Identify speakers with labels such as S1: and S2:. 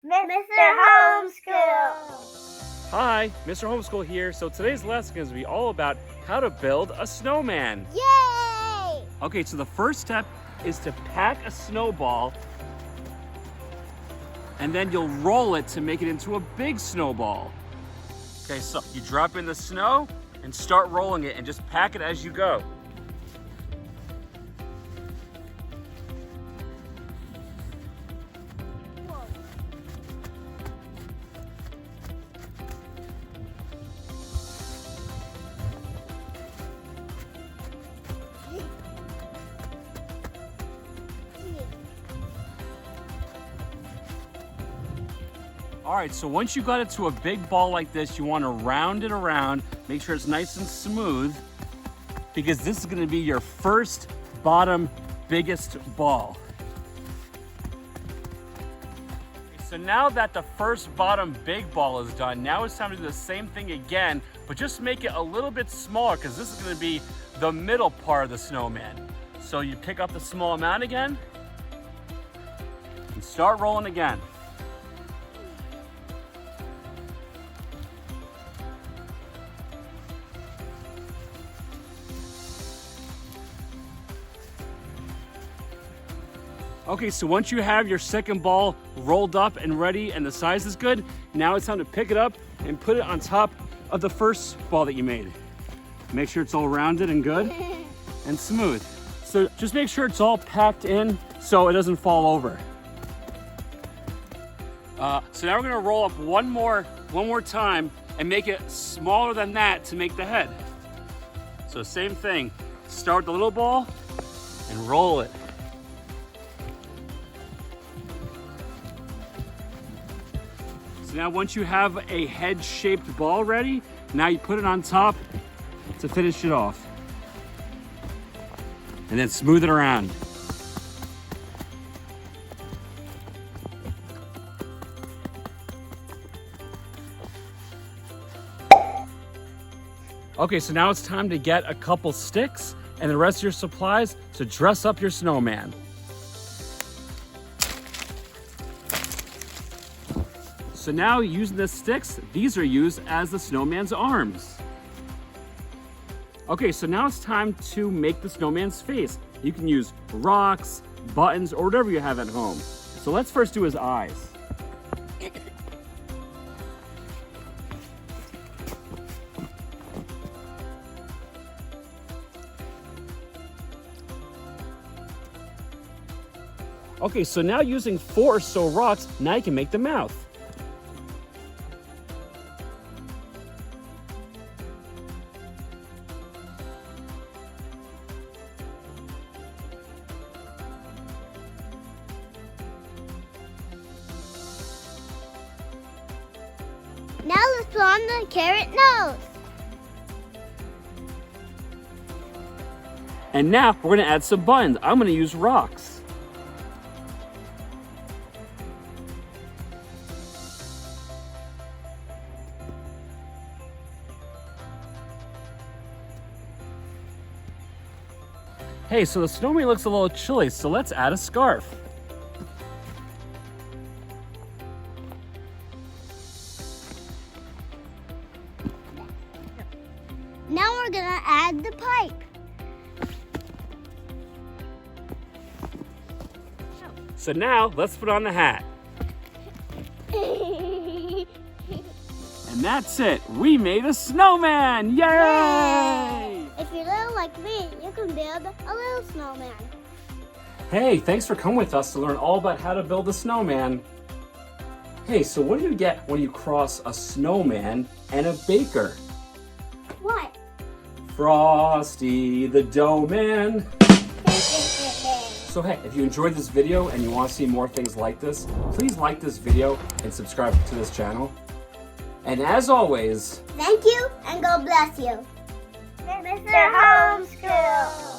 S1: Mr. Homeschool.
S2: Hi, Mr. Homeschool here. So today's lesson is going to be all about how to build a snowman.
S1: Yay!
S2: Okay, so the first step is to pack a snowball, and then you'll roll it to make it into a big snowball. Okay, so you drop in the snow and start rolling it and just pack it as you go. All right, so once you got it to a big ball like this, you want to round it around, make sure it's nice and smooth, because this is going to be your first bottom biggest ball. So now that the first bottom big ball is done, now it's time to do the same thing again, but just make it a little bit smaller, because this is going to be the middle part of the snowman. So you pick up the small amount again and start rolling again. Okay, so once you have your second ball rolled up and ready and the size is good, now it's time to pick it up and put it on top of the first ball that you made. Make sure it's all rounded and good and smooth. So just make sure it's all packed in so it doesn't fall over. So now we're gonna roll up one more time and make it smaller than that to make the head. So same thing, start with the little ball and roll it. So now once you have a head-shaped ball ready, now you put it on top to finish it off. And then smooth it around. Okay, so now it's time to get a couple sticks and the rest of your supplies to dress up your snowman. So now using the sticks, these are used as the snowman's arms. Okay, so now it's time to make the snowman's face. You can use rocks, buttons, or whatever you have at home. So let's first do his eyes. Okay, so now using 4 or so rocks, now you can make the mouth.
S1: Now let's put on the carrot nose.
S2: And now we're gonna add some buttons. I'm gonna use rocks. Hey, so the snowman looks a little chilly, so let's add a scarf.
S1: Now we're gonna add the pipe.
S2: So now let's put on the hat. And that's it. We made a snowman. Yay!
S1: If you're little like me, you can build a little snowman.
S2: Hey, thanks for coming with us to learn all about how to build a snowman. Hey, so what do you get when you cross a snowman and a baker?
S1: What?
S2: Frosty the Dough Man. So hey, if you enjoyed this video and you want to see more things like this, please like this video and subscribe to this channel. And as always,
S1: Thank you and God bless you. Mr. Homeschool.